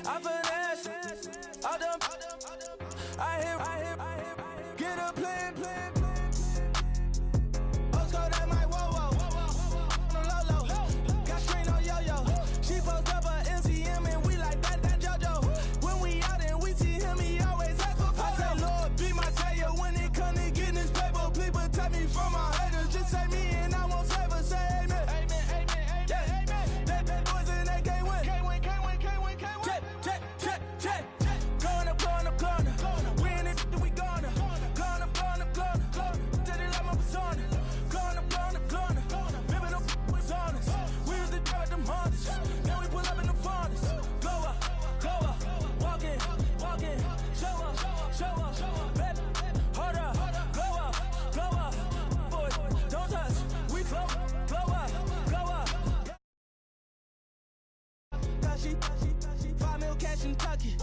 I finesse, I dump, I hit, get a plan. Osco, that might whoa, no low, got strain on yo-yo. She post up a MCM and we like that JoJo. When we out and we see him, he always ask for photo. I say, Lord, be my savior when it come to getting this paper. Please protect me from my haters. Just say me and I won't save her. Say amen. That boys and they can't win. Check. Going up. We in it, we gonna. Going up. Tell they like my persona. Going up. Ripping up was honest. We used to drive them Hondas. Then we pull up in the furnace. Go up. Walk in. Show up. Baby, hold up. Go up. Boy, don't touch. We flow up. She 5 mil cash in Kentucky.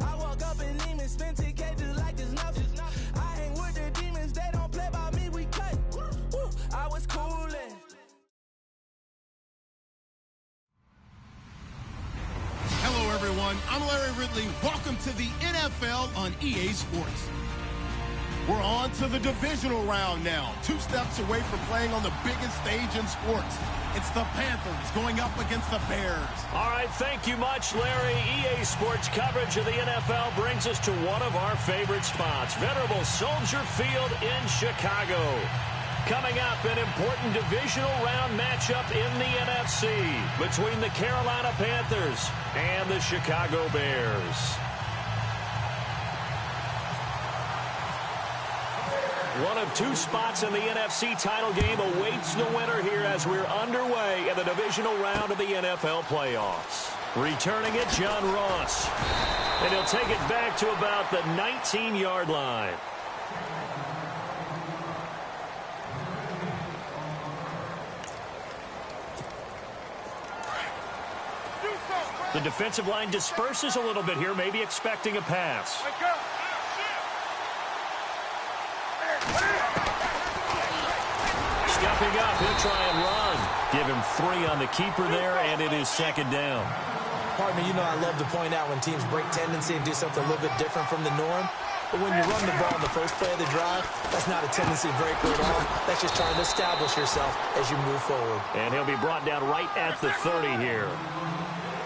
I walk up and demons, spend 10K just like it's nothing. I hang with the demons, they don't play by me, we cut. Woo, I was coolin'. Hello, everyone. I'm Larry Ridley. Welcome to the NFL on EA Sports. We're on to the divisional round now. 2 steps away from playing on the biggest stage in sports. It's the Panthers going up against the Bears. All right, thank you much, Larry. EA Sports coverage of the NFL brings us to one of our favorite spots, venerable Soldier Field in Chicago. Coming up, an important divisional round matchup in the NFC between the Carolina Panthers and the Chicago Bears. One of 2 spots in the NFC title game awaits the winner here as we're underway in the divisional round of the NFL playoffs. Returning it, John Ross. And he'll take it back to about the 19-yard line. The defensive line disperses a little bit here, maybe expecting a pass. Stepping up, he'll try and run. Give him 3 on the keeper there, and it is 2nd down. Pardon me, I love to point out when teams break tendency and do something a little bit different from the norm. But when you run the ball in the first play of the drive, that's not a tendency breaker at all. That's just trying to establish yourself as you move forward. And he'll be brought down right at the 30 here.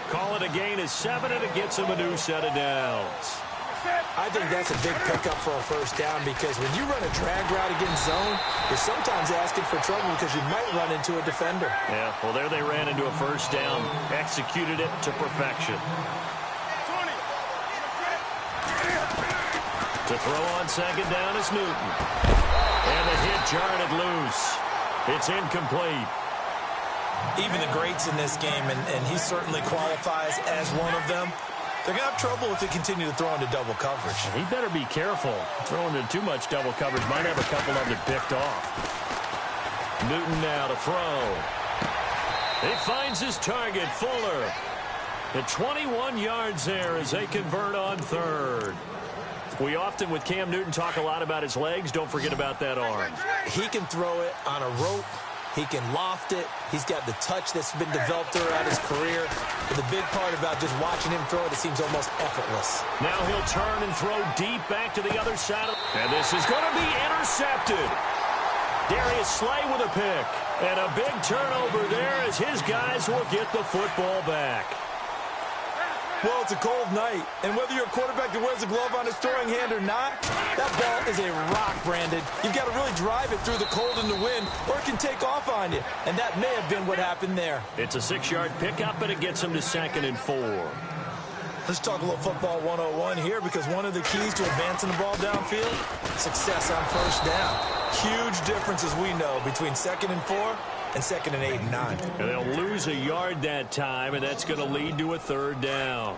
Call it a gain of 7, and it gets him a new set of downs. I think that's a big pickup for a first down because when you run a drag route against zone, you're sometimes asking for trouble because you might run into a defender. Yeah, well, there they ran into a first down, executed it to perfection. To throw on 2nd down is Newton. And the hit jarred it loose. It's incomplete. Even the greats in this game, and he certainly qualifies as one of them, they're going to have trouble if they continue to throw into double coverage. He better be careful. Throwing into too much double coverage might have a couple of them picked off. Newton now to throw. He finds his target, Fuller. At 21 yards there as they convert on 3rd. We often, with Cam Newton, talk a lot about his legs. Don't forget about that arm. He can throw it on a rope. He can loft it. He's got the touch that's been developed throughout his career. But the big part about just watching him throw it, it seems almost effortless. Now he'll turn and throw deep back to the other side. And this is going to be intercepted. Darius Slay with a pick. And a big turnover there as his guys will get the football back. Well, it's a cold night, and whether you're a quarterback that wears a glove on his throwing hand or not, that ball is a rock, Brandon. You've got to really drive it through the cold and the wind, or it can take off on you, and that may have been what happened there. It's a 6-yard pickup, and it gets him to 2nd and 4. Let's talk a little football 101 here, because one of the keys to advancing the ball downfield, success on first down. Huge difference, as we know, between 2nd and 4 and 2nd and 8 and 9. And they'll lose a yard that time, and that's going to lead to a 3rd down.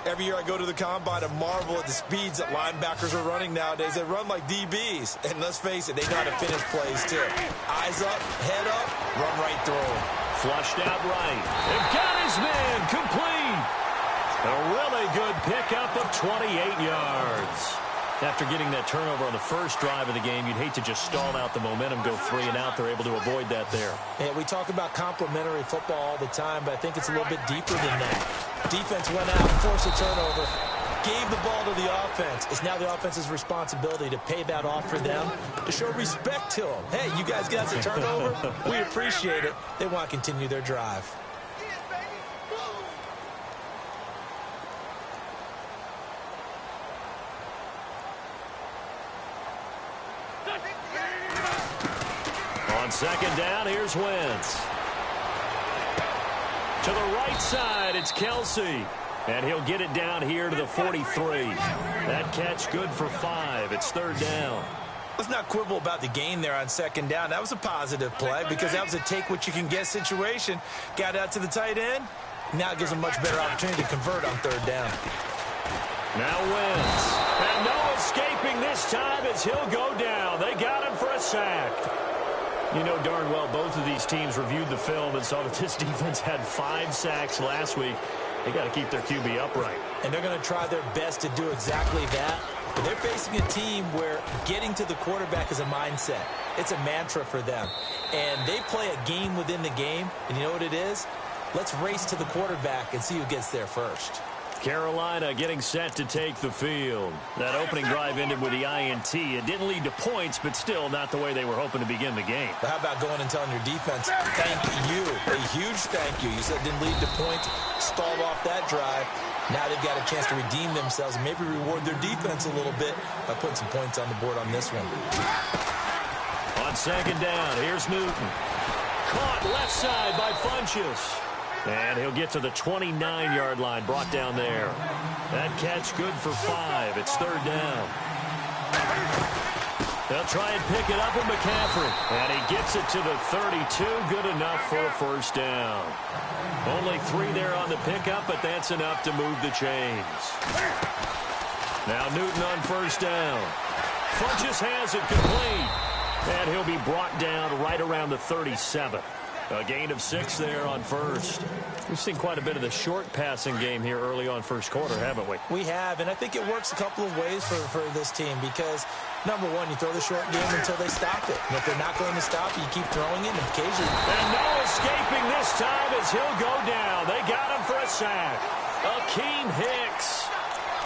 Every year I go to the combine and marvel at the speeds that linebackers are running nowadays. They run like DBs. And let's face it, they know how to finish plays too. Eyes up, head up, run right through them. Flushed out right. They've got his man complete. A really good pickup of 28 yards. After getting that turnover on the first drive of the game, you'd hate to just stall out the momentum, go 3 and out. They're able to avoid that there. Yeah, we talk about complementary football all the time, but I think it's a little bit deeper than that. Defense went out, forced a turnover, gave the ball to the offense. It's now the offense's responsibility to pay that off for them, to show respect to them. Hey, you guys got the turnover? We appreciate it. They want to continue their drive. On second down, here's Wentz. To the right side, it's Kelsey. And he'll get it down here to the 43. That catch good for 5. It's third down. Let's not quibble about the gain there on second down. That was a positive play because that was a take-what-you-can-get situation. Got out to the tight end. Now it gives them a much better opportunity to convert on third down. Now Wentz. And no escaping this time as he'll go down. They got him for a sack. You know darn well both of these teams reviewed the film and saw that this defense had 5 sacks last week. They got to keep their QB upright. And they're going to try their best to do exactly that. But they're facing a team where getting to the quarterback is a mindset. It's a mantra for them. And they play a game within the game. And you know what it is? Let's race to the quarterback and see who gets there first. Carolina getting set to take the field. That opening drive ended with the INT. It didn't lead to points, but still not the way they were hoping to begin the game. But how about going and telling your defense, thank you, a huge thank you. You said it didn't lead to points, stalled off that drive. Now they've got a chance to redeem themselves and maybe reward their defense a little bit by putting some points on the board on this one. On second down, here's Newton. Caught left side by Funchess. And he'll get to the 29-yard line, brought down there. That catch good for 5. It's third down. They'll try and pick it up with McCaffrey. And he gets it to the 32. Good enough for a first down. Only 3 there on the pickup, but that's enough to move the chains. Now Newton on first down. Funchess has it complete. And he'll be brought down right around the 37. A gain of 6 there on first. We've seen quite a bit of the short passing game here early on first quarter, haven't we? We have, and I think it works a couple of ways for this team because, number one, you throw the short game until they stop it. And if they're not going to stop it, you keep throwing it, and occasionally... And no escaping this time as he'll go down. They got him for a sack. Akeem Hicks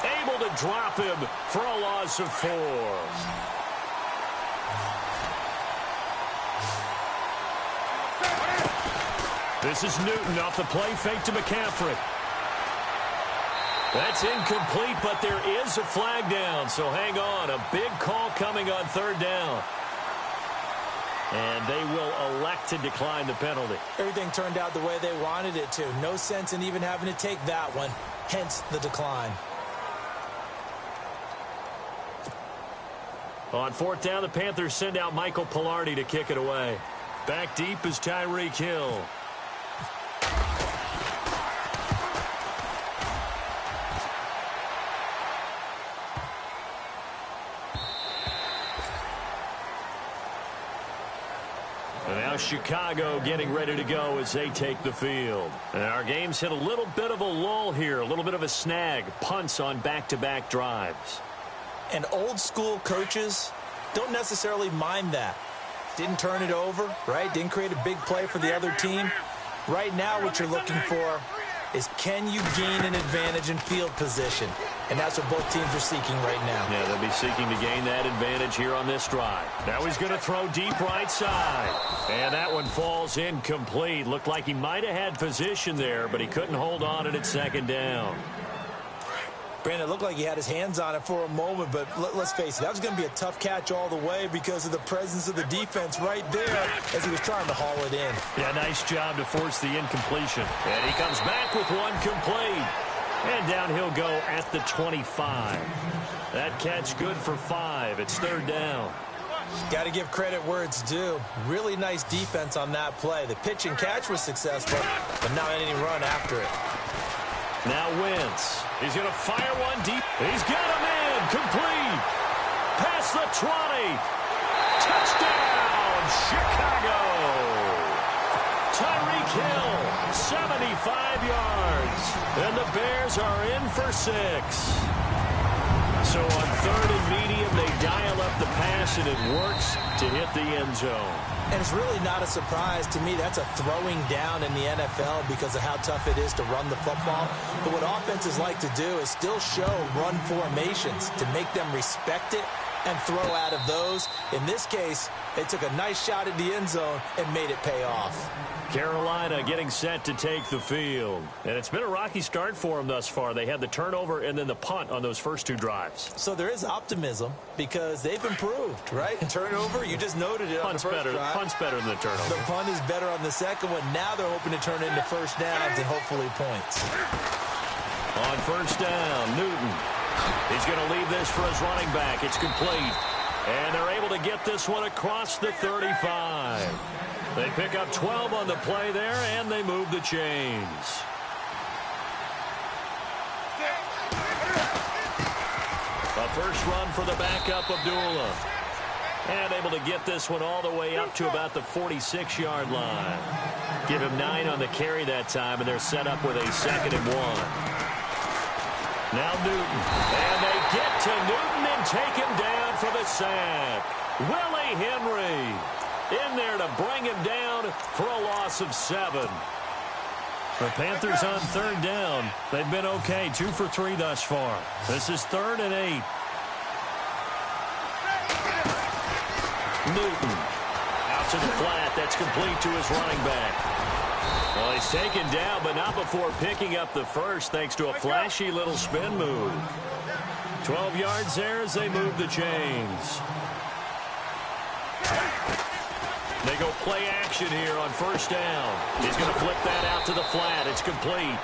able to drop him for a loss of 4. This is Newton off the play fake to McCaffrey. That's incomplete, but there is a flag down, so hang on. A big call coming on third down. And they will elect to decline the penalty. Everything turned out the way they wanted it to. No sense in even having to take that one, hence the decline. On fourth down, the Panthers send out Michael Pilardi to kick it away. Back deep is Tyreek Hill. And now Chicago getting ready to go as they take the field. And our game's hit a little bit of a lull here, a little bit of a snag. Punts on back-to-back drives. And old school coaches don't necessarily mind that. Didn't turn it over, right? Didn't create a big play for the other team. Right now what you're looking for is can you gain an advantage in field position? And that's what both teams are seeking right now. Yeah, they'll be seeking to gain that advantage here on this drive. Now he's going to throw deep right side. And that one falls incomplete. Looked like he might have had position there, but he couldn't hold on it at second down. Brandon, it looked like he had his hands on it for a moment, but let's face it, that was going to be a tough catch all the way because of the presence of the defense right there as he was trying to haul it in. Yeah, nice job to force the incompletion. And he comes back with one complete. And down he'll go at the 25. That catch good for 5. It's third down. Got to give credit where it's due. Really nice defense on that play. The pitch and catch was successful, but not any run after it. Now Wentz. He's going to fire one deep. He's got him in. Complete. Past the 20. Touchdown, Chicago. Tyreek Hill, 75 yards. And the Bears are in for 6. So on third and medium, they dial up the pass, and it works to hit the end zone. And it's really not a surprise to me. That's a throwing down in the NFL because of how tough it is to run the football. But what offenses like to do is still show run formations to make them respect it and throw out of those. In this case, they took a nice shot at the end zone and made it pay off. Carolina getting set to take the field. And it's been a rocky start for them thus far. They had the turnover and then the punt on those first two drives. So there is optimism because they've improved, right? Turnover, you just noted it on the first drive. Punt's better than the turnover. The punt is better on the second one. Now they're hoping to turn it into first downs and hopefully points. On first down, Newton. He's going to leave this for his running back. It's complete. And they're able to get this one across the 35. They pick up 12 on the play there, and they move the chains. A first run for the backup, Abdullah. And able to get this one all the way up to about the 46-yard line. Give him 9 on the carry that time, and they're set up with a 2nd and 1. Now Newton, and they get to Newton and take him down for the sack. Willie Henry in there to bring him down for a loss of 7. The Panthers on third down. They've been okay, 2 for 3 thus far. This is 3rd and 8. Newton out to the flat. That's complete to his running back. Well, he's taken down, but not before picking up the first, thanks to a flashy little spin move. 12 yards there as they move the chains. They go play action here on first down. He's going to flip that out to the flat. It's complete.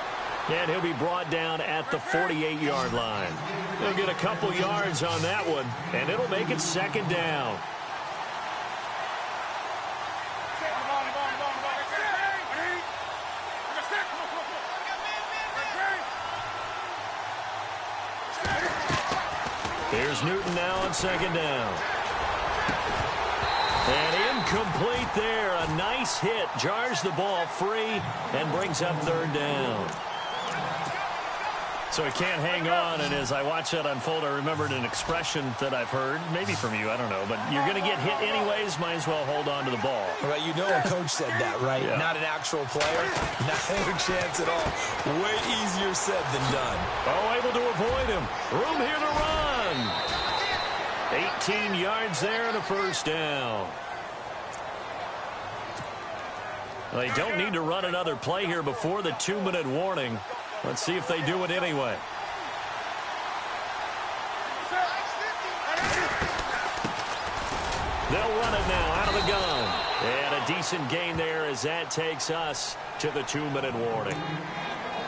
And he'll be brought down at the 48-yard line. He'll get a couple yards on that one, and it'll make it 2nd down. Here's Newton now on 2nd down. And incomplete there. A nice hit. Jars the ball free and brings up 3rd down. So he can't hang on, and as I watch that unfold, I remembered an expression that I've heard, maybe from you, I don't know, but you're going to get hit anyways, might as well hold on to the ball. Right, you know a coach said that, right? Yeah. Not an actual player. Not a chance at all. Way easier said than done. Oh, able to avoid him. Room here to run. 18 yards there and a first down. They don't need to run another play here before the 2-minute warning. Let's see if they do it anyway. They'll run it now out of the gun. And a decent gain there as that takes us to the 2-minute warning.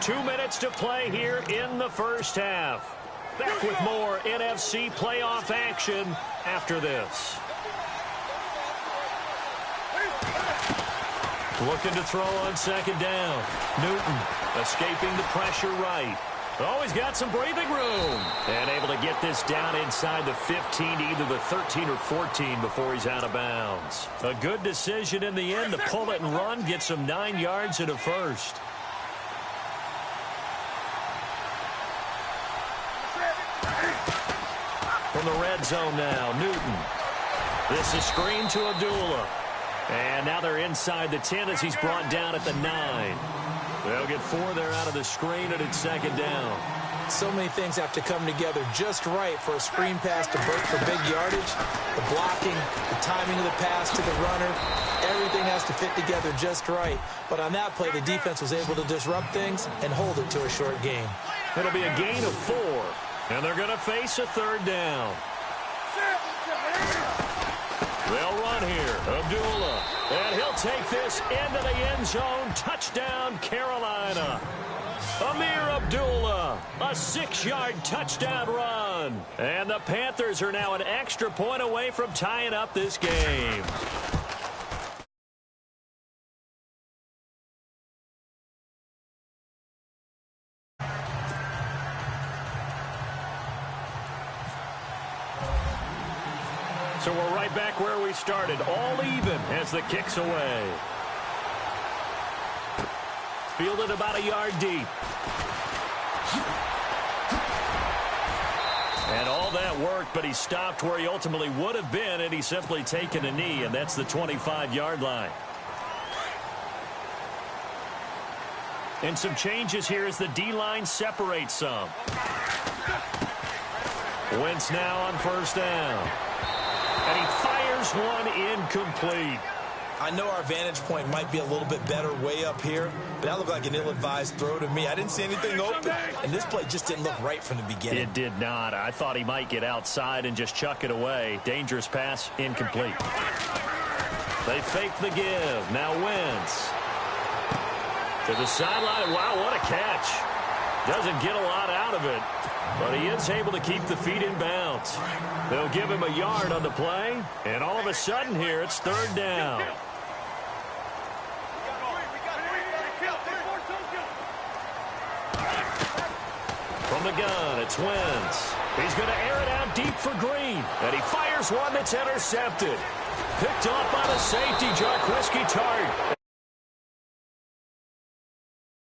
2 minutes to play here in the first half. Back with more NFC playoff action after this. Looking to throw on 2nd down. Newton escaping the pressure right. Oh, he's got some breathing room. And able to get this down inside the 15 to either the 13 or 14 before he's out of bounds. A good decision in the end to pull it and run, get some 9 yards and a first. From the red zone now, Newton. This is screen to Abdullah. And now they're inside the 10 as he's brought down at the 9. They'll get 4 there out of the screen, and it's 2nd down. So many things have to come together just right for a screen pass to break for big yardage. The blocking, the timing of the pass to the runner, everything has to fit together just right. But on that play, the defense was able to disrupt things and hold it to a short gain. It'll be a gain of 4, and they're going to face a 3rd down. They'll run here. Abdullah. And he'll take this into the end zone. Touchdown, Carolina. Amir Abdullah. A 6-yard touchdown run. And the Panthers are now an extra point away from tying up this game. So we're right back where we started, all even as the kick's away. Fielded about a yard deep. And all that worked, but he stopped where he ultimately would have been, and he's simply taken a knee, and that's the 25-yard line. And some changes here as the D-line separates some. Wentz now on first down. And he fires one incomplete. I know our vantage point might be a little bit better way up here, but that looked like an ill-advised throw to me. I didn't see anything open, and this play just didn't look right from the beginning. It did not. I thought he might get outside and just chuck it away. Dangerous pass, incomplete. They fake the give. Now Wentz. To the sideline. Wow, what a catch. Doesn't get a lot out of it, but he is able to keep the feet in bounds. They'll give him a yard on the play, and all of a sudden here, it's third down. From the gun, it's Wentz. He's going to air it out deep for Green, and he fires one that's intercepted. Picked off by the safety, Jarquiski Tart.